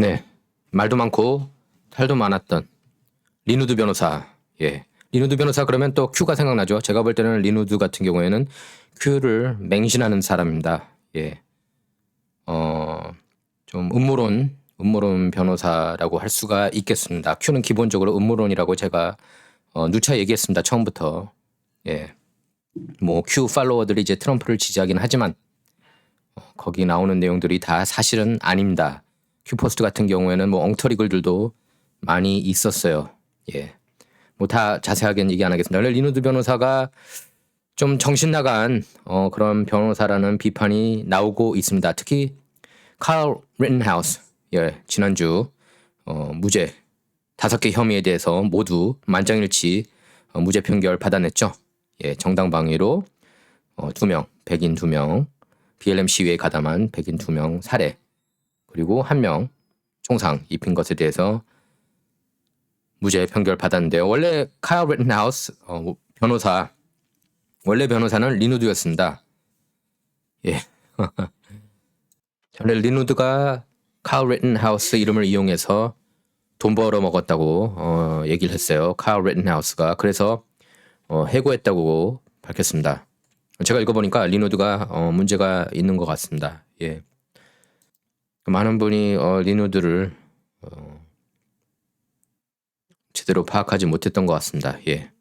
네, 말도 많고 탈도 많았던 리누드 변호사. 예, 리누드 변호사 그러면 또 큐가 생각나죠. 제가 볼 때는 리누드 같은 경우에는 큐를 맹신하는 사람입니다. 예, 좀 음모론 변호사라고 할 수가 있겠습니다. 큐는 기본적으로 음모론이라고 제가 누차 얘기했습니다. 처음부터. 예, 뭐 큐 팔로워들이 이제 트럼프를 지지하긴 하지만 거기 나오는 내용들이 다 사실은 아닙니다. 큐포스트 같은 경우에는 뭐 엉터리 글들도 많이 있었어요. 예. 뭐 다 자세하게는 얘기 안 하겠습니다. 원래 리누드 변호사가 좀 정신 나간 그런 변호사라는 비판이 나오고 있습니다. 특히 칼 리튼하우스, 예, 지난주 무죄 5개 혐의에 대해서 모두 만장일치 무죄 판결 받아냈죠. 예, 정당방위로 2명, 백인 2명, BLM 시위에 가담한 백인 2명 살해, 그리고 1명 총상 입힌 것에 대해서 무죄 판결 받았는데요. 원래 칼 리튼하우스 변호사, 원래 변호사는 리누드였습니다. 예. 원래 리누드가 칼 리튼하우스 이름을 이용해서 돈 벌어 먹었다고 얘기를 했어요. 칼 리튼하우스가. 그래서 해고했다고 밝혔습니다. 제가 읽어보니까 리누드가 문제가 있는 것 같습니다. 예. 많은 분이 리누드를 제대로 파악하지 못했던 것 같습니다. 예.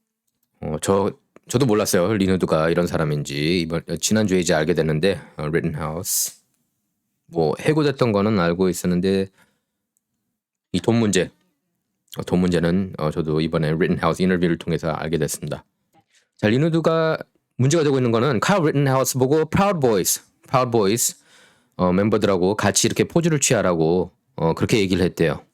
저도 몰랐어요. 리누드가 이런 사람인지. 지난주에 이제 알게 됐는데, 리튼하우스. 뭐, 해고됐던 거는 알고 있었는데, 이 돈 문제. 돈 문제는 저도 이번에 리튼하우스 인터뷰를 통해서 알게 됐습니다. 자, 리누드가 문제가 되고 있는 거는 칼 리튼하우스 보고 Proud Boys 멤버들하고 같이 이렇게 포즈를 취하라고 그렇게 얘기를 했대요.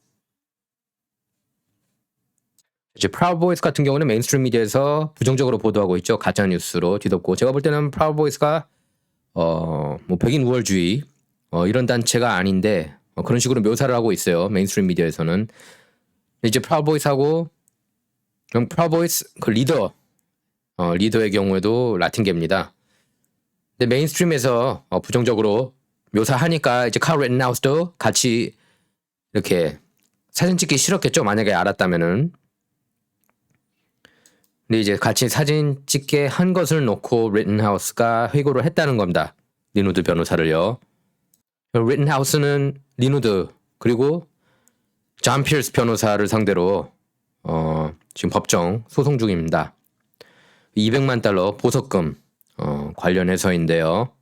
이제 Proud Boys 같은 경우는 메인스트림 미디어에서 부정적으로 보도하고 있죠. 가짜 뉴스로 뒤덮고. 제가 볼 때는 Proud Boys가 뭐 백인 우월주의 이런 단체가 아닌데 그런 식으로 묘사를 하고 있어요. 메인스트림 미디어에서는. 이제 Proud Boys하고 그럼 Proud Boys 그 리더의 경우에도 라틴계입니다. 근데 메인스트림에서 부정적으로 묘사하니까 이제 칼 리튼하우스도 같이 이렇게 사진 찍기 싫었겠죠. 만약에 알았다면은. 근데 이제 같이 사진 찍게 한 것을 놓고 리튼하우스가 회고를 했다는 겁니다. 리누드 변호사를요. 리튼하우스는 리누드 그리고 존 피어스 변호사를 상대로 지금 법정 소송 중입니다. 200만 달러 보석금 관련해서인데요.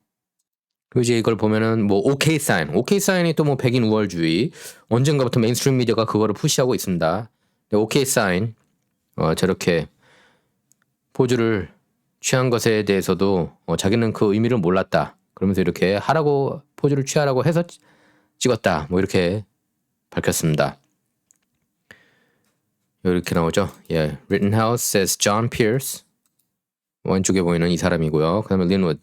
그리고 이제 이걸 보면은 뭐 OK 사인이 또 뭐 백인 우월주의 언젠가부터 메인스트림 미디어가 그거를 푸시하고 있습니다. OK 사인 저렇게 포즈를 취한 것에 대해서도 자기는 그 의미를 몰랐다. 그러면서 이렇게 하라고 포즈를 취하라고 해서 찍었다. 뭐 이렇게 밝혔습니다. 이렇게 나오죠. 예, Rittenhouse says John Pierce. 왼쪽에 보이는 이 사람이고요. 그다음에 Linwood.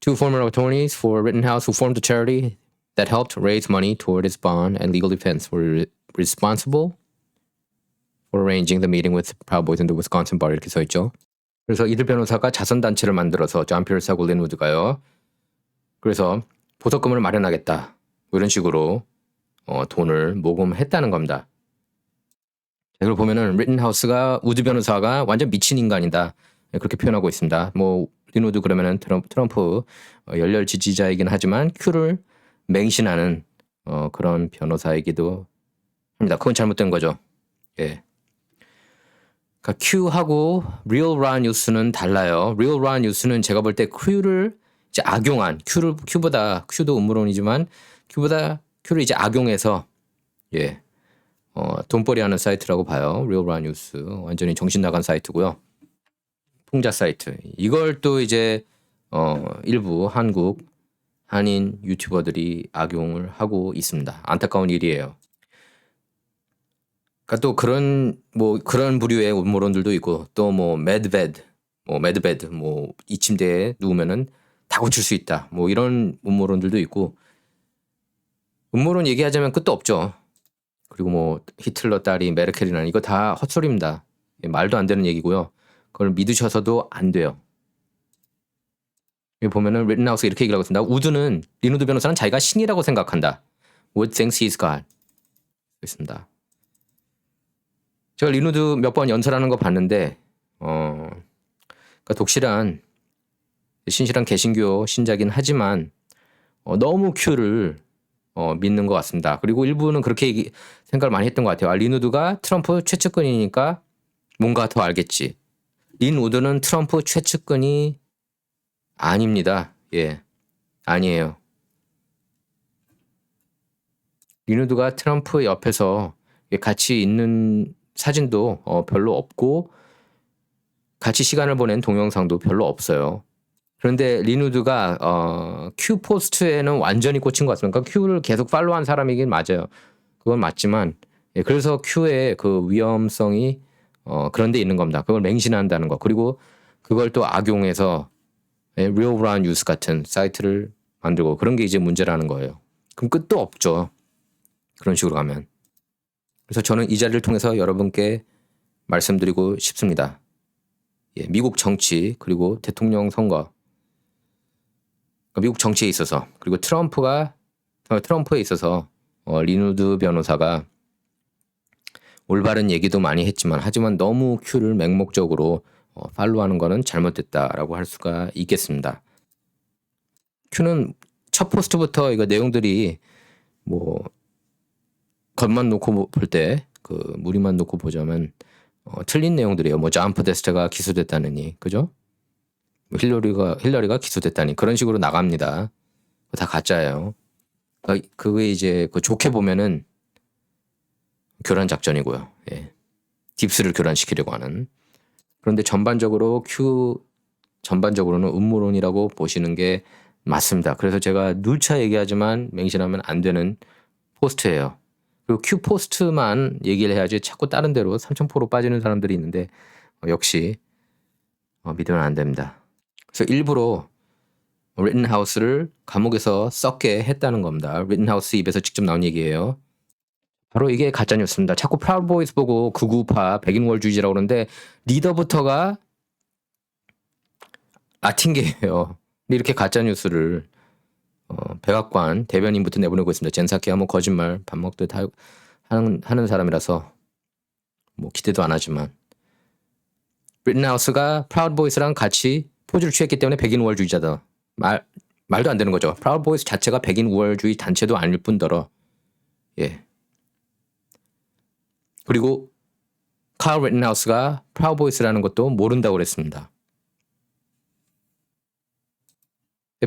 Two former attorneys for Rittenhouse who formed a charity that helped raise money toward his bond and legal defense were responsible for arranging the meeting with Proud Boys in the Wisconsin bar. 이렇게 써 있죠. 그래서 이들 변호사가 자선단체를 만들어서 존 피어스하고 린우드가요. 그래서 보석금을 마련하겠다. 뭐 이런 식으로 돈을 모금했다는 겁니다. 이걸 보면은 리튼하우스가 우드 변호사가 완전 미친 인간이다. 그렇게 표현하고 있습니다. 뭐 리누드 그러면은 트럼프 열렬 지지자이긴 하지만 큐를 맹신하는 그런 변호사이기도 합니다. 그건 잘못된 거죠. 예. 그러니까 큐하고 리얼 라 뉴스는 달라요. 리얼 라 뉴스는 제가 볼 때 큐를 이제 악용한 큐도 음모론이지만 큐를 이제 악용해서 예. 돈벌이하는 사이트라고 봐요. 리얼 라 뉴스 완전히 정신 나간 사이트고요. 풍자 사이트. 이걸 또 이제 일부 한인 유튜버들이 악용을 하고 있습니다. 안타까운 일이에요. 그러니까 또 그런 부류의 음모론들도 있고 또 뭐 매드베드 뭐 이 침대에 누우면은 다 고칠 수 있다. 뭐 이런 음모론들도 있고 음모론 얘기하자면 끝도 없죠. 그리고 뭐 히틀러 딸이 메르켈이라는 이거 다 헛소리입니다. 말도 안 되는 얘기고요. 그걸 믿으셔서도 안 돼요. 여기 보면은 리튼하우스가 이렇게 얘기를 하고 있습니다. 리누드 변호사는 자기가 신이라고 생각한다. Wood thinks he's God. 있습니다. 제가 리누드 몇 번 연설하는 거 봤는데 그러니까 독실한 신실한 개신교 신자긴 하지만 너무 큐를 믿는 것 같습니다. 그리고 일부는 그렇게 생각을 많이 했던 것 같아요. 리누드가 트럼프 최측근이니까 뭔가 더 알겠지. 린우드는 트럼프 최측근이 아닙니다. 예, 아니에요. 린우드가 트럼프 옆에서 같이 있는 사진도 별로 없고 같이 시간을 보낸 동영상도 별로 없어요. 그런데 린우드가 큐 포스트에는 완전히 꽂힌 것 같습니다. 그러니까 큐를 계속 팔로우한 사람이긴 맞아요. 그건 맞지만 그래서 큐의 그 위험성이 그런 데 있는 겁니다. 그걸 맹신한다는 거. 그리고 그걸 또 악용해서 리얼 브라운 뉴스 같은 사이트를 만들고 그런 게 이제 문제라는 거예요. 그럼 끝도 없죠. 그런 식으로 가면. 그래서 저는 이 자리를 통해서 여러분께 말씀드리고 싶습니다. 미국 정치 그리고 대통령 선거, 미국 정치에 있어서 그리고 트럼프에 있어서 리누드 변호사가 올바른 얘기도 많이 했지만 하지만 너무 큐를 맹목적으로 팔로우하는 거는 잘못됐다라고 할 수가 있겠습니다. 큐는 첫 포스트부터 이거 내용들이 뭐 겉만 놓고 볼 때 그 무리만 놓고 보자면 틀린 내용들이에요. 뭐 존 포데스트가 기소됐다느니, 그죠? 힐러리가 기소됐다니 그런 식으로 나갑니다. 다 가짜예요. 그게 이제 좋게 보면은 교란 작전이고요. 예. 딥스를 교란시키려고 하는. 그런데 전반적으로는 음모론이라고 보시는 게 맞습니다. 그래서 제가 누차 얘기하지만 맹신하면 안 되는 포스트예요. 그리고 큐 포스트만 얘기를 해야지 자꾸 다른 데로 삼천포로 빠지는 사람들이 있는데 역시 믿으면 안 됩니다. 그래서 일부러 리튼하우스를 감옥에서 썩게 했다는 겁니다. 리튼하우스 입에서 직접 나온 얘기예요. 바로 이게 가짜뉴스입니다. 자꾸 프라우드 보이스 보고 극우파 백인월주의자라고 그러는데 리더부터가 라틴계예요. 근데 이렇게 가짜뉴스를 백악관 대변인부터 내보내고 있습니다. 젠사키가 뭐 거짓말 밥 먹듯 하는 사람이라서 뭐 기대도 안 하지만 리튼하우스가 프라우드 보이스랑 같이 포즈를 취했기 때문에 백인 우월주의자다. 말도 안 되는 거죠. 프라우드 보이스 자체가 백인 우월주의 단체도 아닐 뿐더러 예. 그리고 칼 리튼하우스가 프라우드 보이스라는 것도 모른다고 그랬습니다.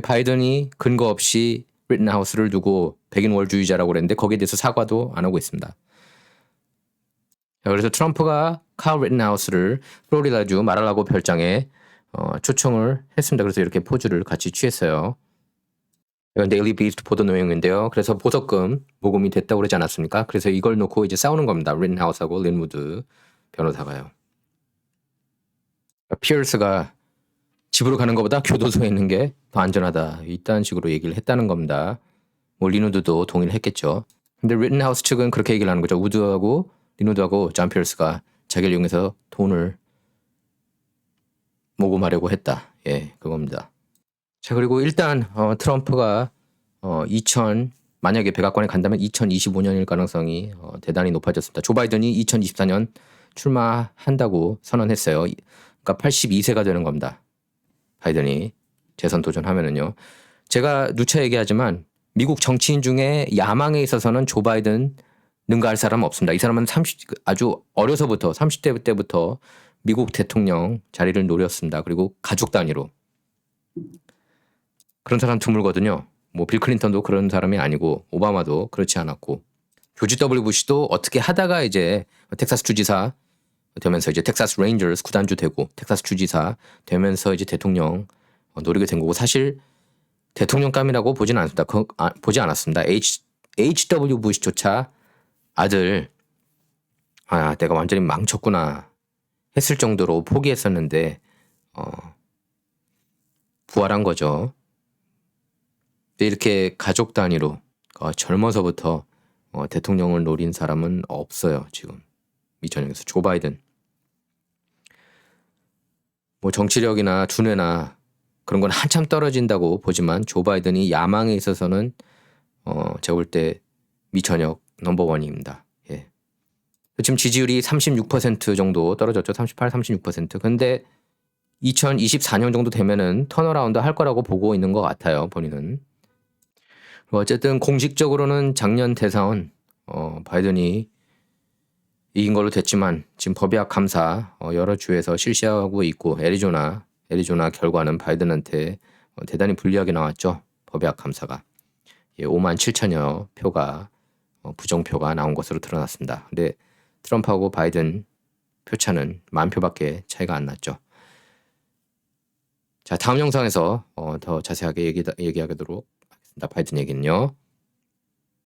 바이든이 근거 없이 리튼하우스를 두고 백인 우월주의자라고 그랬는데 거기에 대해서 사과도 안 하고 있습니다. 그래서 트럼프가 칼 리튼하우스를 플로리다주 마랄라고 별장에 초청을 했습니다. 그래서 이렇게 포즈를 같이 취했어요. 이건 데일리 비스트 보도 내용인데요. 그래서 보석금 모금이 됐다고 그러지 않았습니까? 그래서 이걸 놓고 이제 싸우는 겁니다. 리튼하우스하고 린우드 변호사가요. 피어스가 집으로 가는 것보다 교도소에 있는 게 더 안전하다. 이딴 식으로 얘기를 했다는 겁니다. 뭐 리누드도 동의를 했겠죠. 근데 리튼하우스 측은 그렇게 얘기를 하는 거죠. 우드하고 리누드하고 존 피어스가 자기를 이용해서 돈을 모금하려고 했다. 예, 그겁니다. 자, 그리고 일단 트럼프가 만약에 백악관에 간다면 2025년일 가능성이 대단히 높아졌습니다. 조 바이든이 2024년 출마한다고 선언했어요. 그러니까 82세가 되는 겁니다. 바이든이 재선 도전하면은요. 제가 누차 얘기하지만 미국 정치인 중에 야망에 있어서는 조 바이든 능가할 사람은 없습니다. 이 사람은 아주 어려서부터 30대 때부터 미국 대통령 자리를 노렸습니다. 그리고 가족 단위로. 그런 사람 드물거든요. 뭐 빌 클린턴도 그런 사람이 아니고 오바마도 그렇지 않았고 조지 W 부시도 어떻게 하다가 이제 텍사스 주지사 되면서 이제 텍사스 레인저스 구단주 되고 텍사스 주지사 되면서 이제 대통령 노리게 된 거고 사실 대통령감이라고 보지 않았습니다. H.W. 부시조차 아들 내가 완전히 망쳤구나 했을 정도로 포기했었는데 부활한 거죠. 근데 이렇게 가족 단위로 젊어서부터 대통령을 노린 사람은 없어요. 지금 이 전역에서 조 바이든 뭐 정치력이나 두뇌나 그런 건 한참 떨어진다고 보지만 조 바이든이 야망에 있어서는 제가 볼 때 미천역 넘버원입니다. 예. 지금 지지율이 36% 정도 떨어졌죠. 38, 36%. 근데 2024년 정도 되면은 턴어라운드 할 거라고 보고 있는 것 같아요. 본인은. 어쨌든 공식적으로는 작년 대선 바이든이 이긴 걸로 됐지만 지금 법약 감사 여러 주에서 실시하고 있고 애리조나 결과는 바이든한테 대단히 불리하게 나왔죠. 법약 감사가. 예, 5만 7천여 표가 부정표가 나온 것으로 드러났습니다. 근데 트럼프하고 바이든 표차는 10,000표밖에 차이가 안 났죠. 자, 다음 영상에서 더 자세하게 얘기하도록 하겠습니다. 바이든 얘기는요.